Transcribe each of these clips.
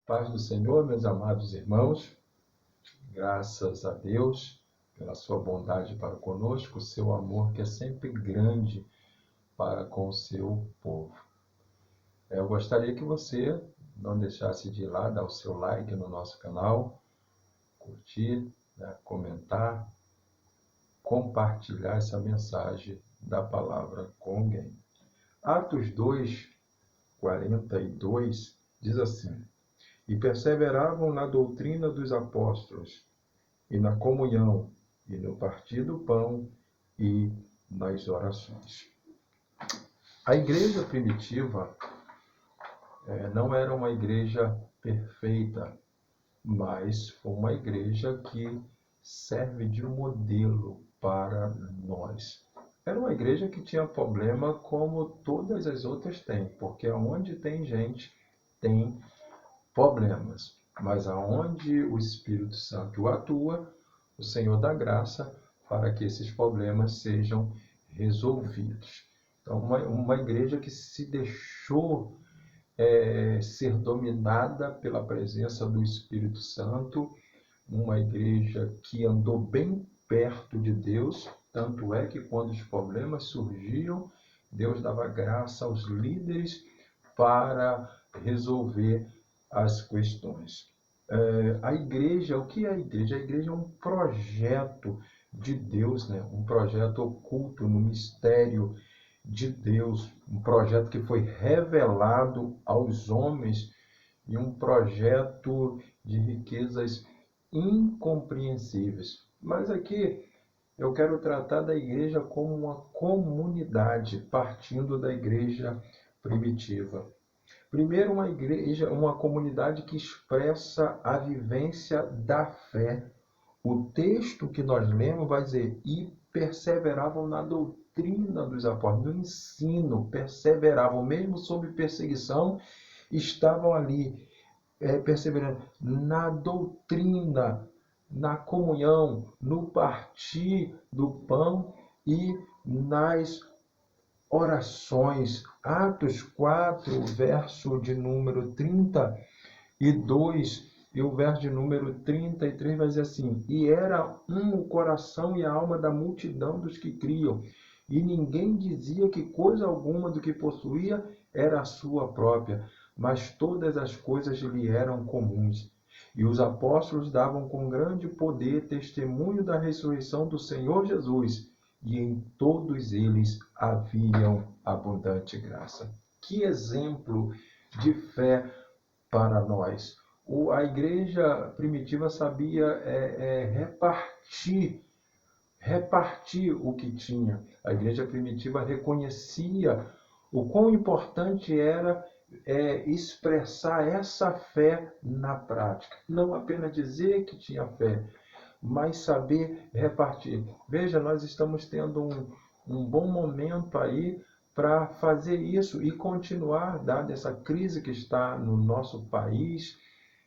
Paz do Senhor, meus amados irmãos, graças a Deus pela sua bondade para conosco, seu amor que é sempre grande para com o seu povo. Eu gostaria que você não deixasse de ir lá, dar o seu like no nosso canal, curtir, comentar, compartilhar essa mensagem da palavra com alguém. Atos 2, 42 diz assim: E perseveravam na doutrina dos apóstolos, e na comunhão, e no partir do pão, e nas orações. A igreja primitiva não era uma igreja perfeita, mas foi uma igreja que serve de modelo para nós. Era uma igreja que tinha problema como todas as outras têm, porque onde tem gente, tem problemas. Mas aonde o Espírito Santo atua, o Senhor dá graça para que esses problemas sejam resolvidos. Então, uma igreja que se deixou ser dominada pela presença do Espírito Santo, uma igreja que andou bem perto de Deus, tanto é que quando os problemas surgiam, Deus dava graça aos líderes para resolver as questões. A igreja, o que é a igreja? A igreja é um projeto de Deus, um projeto oculto no mistério de Deus, um projeto que foi revelado aos homens e um projeto de riquezas incompreensíveis. Mas aqui eu quero tratar da igreja como uma comunidade, partindo da igreja primitiva. Primeiro, uma igreja, uma comunidade que expressa a vivência da fé. O texto que nós lemos vai dizer: e perseveravam na doutrina dos apóstolos, no ensino, perseveravam, mesmo sob perseguição, estavam ali, perseverando na doutrina, na comunhão, no partir do pão e nas orações. Atos 4, verso de número 32 e o verso de número 33 vai dizer assim: e era o coração e a alma da multidão dos que criam, e ninguém dizia que coisa alguma do que possuía era a sua própria, mas todas as coisas lhe eram comuns. E os apóstolos davam com grande poder testemunho da ressurreição do Senhor Jesus, e em todos eles haviam abundante graça. Que exemplo de fé para nós! A igreja primitiva sabia repartir o que tinha. A igreja primitiva reconhecia o quão importante era expressar essa fé na prática. Não apenas dizer que tinha fé, mas saber repartir. Veja, nós estamos tendo um bom momento aí para fazer isso e continuar, dada essa crise que está no nosso país,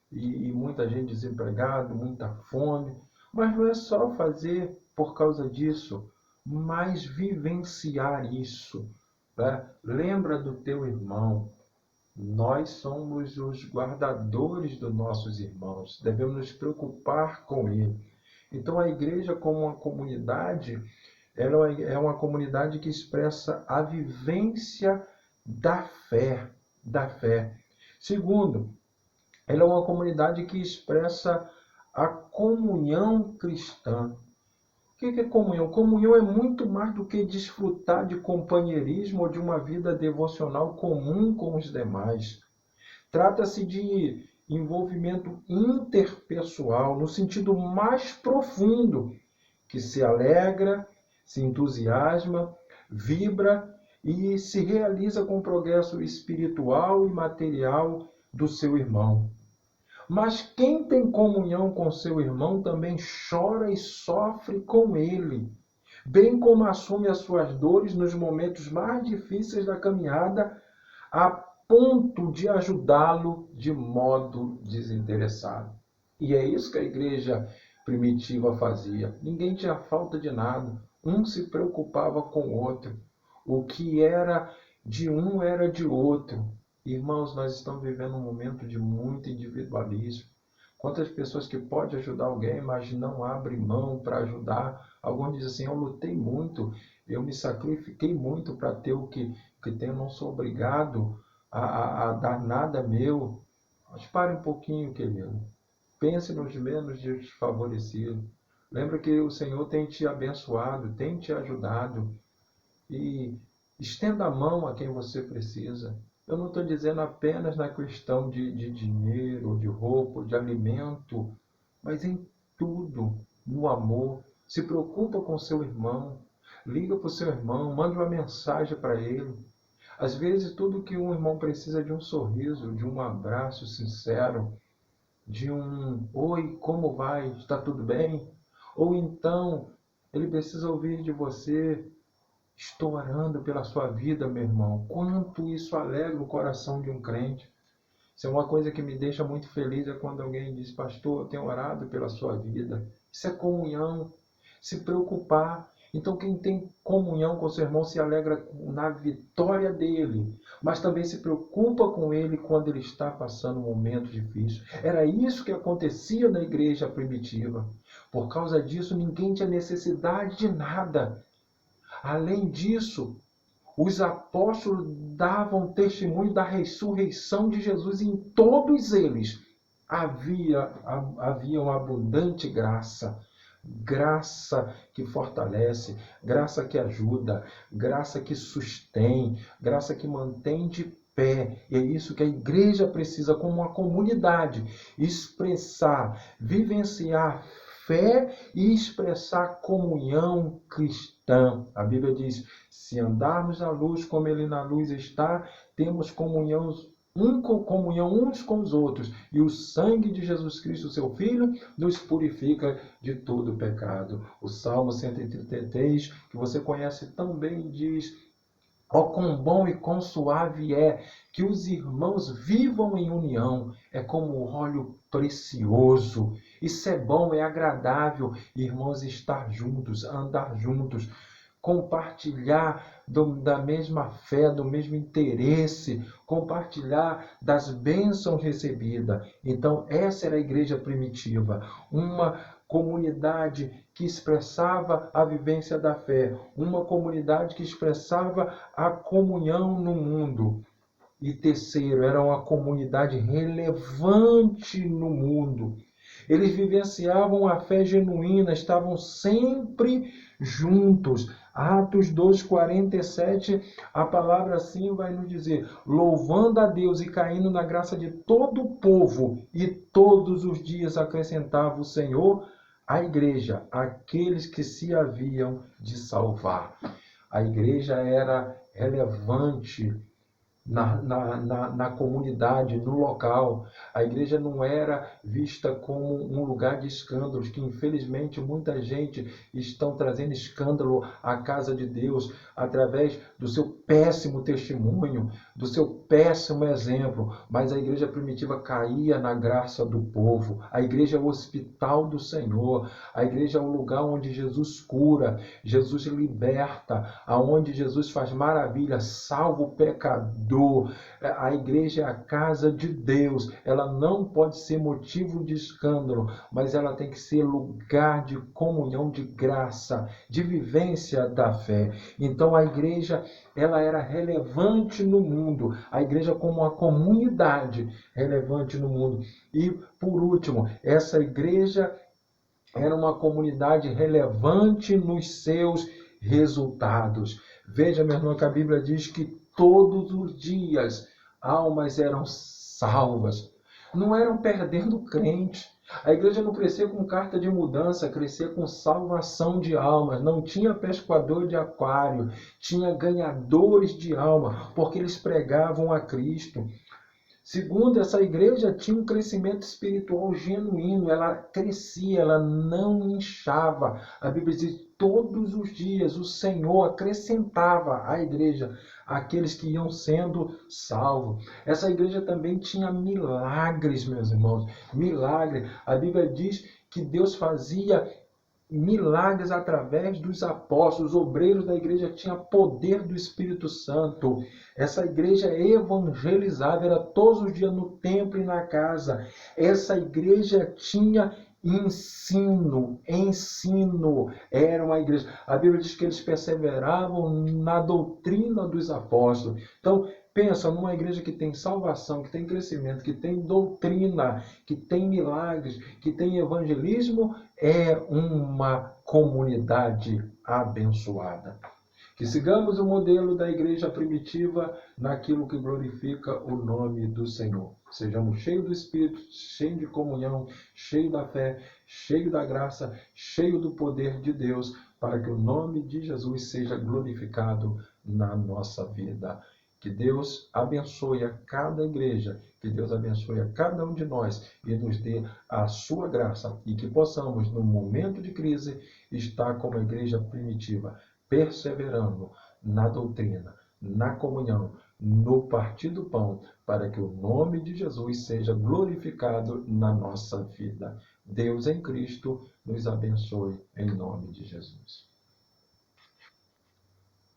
e muita gente desempregada, muita fome. Mas não é só fazer por causa disso, mas vivenciar isso. Lembra do teu irmão. Nós somos os guardadores dos nossos irmãos, devemos nos preocupar com ele. Então a igreja, como uma comunidade, ela é uma comunidade que expressa a vivência da fé. Segundo, ela é uma comunidade que expressa a comunhão cristã. O que é comunhão? Comunhão é muito mais do que desfrutar de companheirismo ou de uma vida devocional comum com os demais. Trata-se de envolvimento interpessoal, no sentido mais profundo, que se alegra, se entusiasma, vibra e se realiza com o progresso espiritual e material do seu irmão. Mas quem tem comunhão com seu irmão também chora e sofre com ele, bem como assume as suas dores nos momentos mais difíceis da caminhada, a ponto de ajudá-lo de modo desinteressado. E é isso que a igreja primitiva fazia. Ninguém tinha falta de nada. Um se preocupava com o outro. O que era de um era de outro. Irmãos, nós estamos vivendo um momento de muito individualismo. Quantas pessoas que podem ajudar alguém, mas não abrem mão para ajudar. Alguns dizem assim, eu lutei muito, eu me sacrifiquei muito para ter o que tenho, não sou obrigado a dar nada meu. Mas pare um pouquinho, querido. Pense nos menos desfavorecidos. Lembra que o Senhor tem te abençoado, tem te ajudado. E estenda a mão a quem você precisa. Eu não estou dizendo apenas na questão de dinheiro, de roupa, de alimento, mas em tudo, no amor. Se preocupa com seu irmão, liga para o seu irmão, manda uma mensagem para ele. Às vezes, tudo que um irmão precisa é de um sorriso, de um abraço sincero, de um oi, como vai? Está tudo bem? Ou então, ele precisa ouvir de você: estou orando pela sua vida, meu irmão. Quanto isso alegra o coração de um crente. Isso é uma coisa que me deixa muito feliz, é quando alguém diz, pastor, eu tenho orado pela sua vida. Isso é comunhão, se preocupar. Então quem tem comunhão com seu irmão se alegra na vitória dele, mas também se preocupa com ele quando ele está passando um momento difícil. Era isso que acontecia na igreja primitiva. Por causa disso, ninguém tinha necessidade de nada. Além disso, os apóstolos davam testemunho da ressurreição de Jesus e em todos eles havia uma abundante graça. Graça que fortalece, graça que ajuda, graça que sustém, graça que mantém de pé. E é isso que a igreja precisa, como uma comunidade, expressar, vivenciar fé e expressar comunhão cristã. A Bíblia diz, se andarmos na luz como Ele na luz está, temos comunhão uns com os outros. E o sangue de Jesus Cristo, seu Filho, nos purifica de todo pecado. O Salmo 133, que você conhece tão bem, diz, ó, quão bom e quão suave é que os irmãos vivam em união. É como óleo precioso. Isso é bom, é agradável, irmãos, estar juntos, andar juntos, compartilhar da mesma fé, do mesmo interesse, compartilhar das bênçãos recebidas. Então, essa era a igreja primitiva, uma comunidade que expressava a vivência da fé, uma comunidade que expressava a comunhão no mundo. E terceiro, era uma comunidade relevante no mundo. Eles vivenciavam a fé genuína, estavam sempre juntos. Atos 2:47, a palavra assim vai nos dizer, louvando a Deus e caindo na graça de todo o povo, e todos os dias acrescentava o Senhor à igreja, aqueles que se haviam de salvar. A igreja era relevante na comunidade, no local. A igreja não era vista como um lugar de escândalos, que infelizmente muita gente estão trazendo escândalo à casa de Deus através do seu péssimo testemunho, do seu péssimo exemplo. Mas a igreja primitiva caía na graça do povo. A igreja é o hospital do Senhor. A igreja é o lugar onde Jesus cura, Jesus liberta, aonde Jesus faz maravilha, salva o pecador. A igreja é a casa de Deus. Ela não pode ser motivo de escândalo, mas ela tem que ser lugar de comunhão, de graça, de vivência da fé. Então a igreja, ela era relevante no mundo. A igreja como uma comunidade relevante no mundo. E por último, essa igreja era uma comunidade relevante nos seus resultados. Veja, meu irmão, que a Bíblia diz que todos os dias almas eram salvas. Não eram perdendo crente. A igreja não crescia com carta de mudança, crescia com salvação de almas. Não tinha pescador de aquário, tinha ganhadores de alma, porque eles pregavam a Cristo. Segundo, essa igreja tinha um crescimento espiritual genuíno, ela crescia, ela não inchava. A Bíblia diz, todos os dias o Senhor acrescentava à igreja aqueles que iam sendo salvos. Essa igreja também tinha milagres, meus irmãos, milagre. A Bíblia diz que Deus fazia milagres através dos apóstolos. Os obreiros da igreja tinham poder do Espírito Santo. Essa igreja evangelizava, era todos os dias no templo e na casa. Essa igreja tinha ensino. Era uma igreja. A Bíblia diz que eles perseveravam na doutrina dos apóstolos. Então, pensa numa igreja que tem salvação, que tem crescimento, que tem doutrina, que tem milagres, que tem evangelismo, é uma comunidade abençoada. Que sigamos o modelo da igreja primitiva naquilo que glorifica o nome do Senhor. Sejamos cheios do Espírito, cheios de comunhão, cheios da fé, cheios da graça, cheios do poder de Deus, para que o nome de Jesus seja glorificado na nossa vida. Que Deus abençoe a cada igreja, que Deus abençoe a cada um de nós e nos dê a sua graça e que possamos, no momento de crise, estar como a igreja primitiva, perseverando na doutrina, na comunhão, no partir do pão, para que o nome de Jesus seja glorificado na nossa vida. Deus em Cristo nos abençoe em nome de Jesus.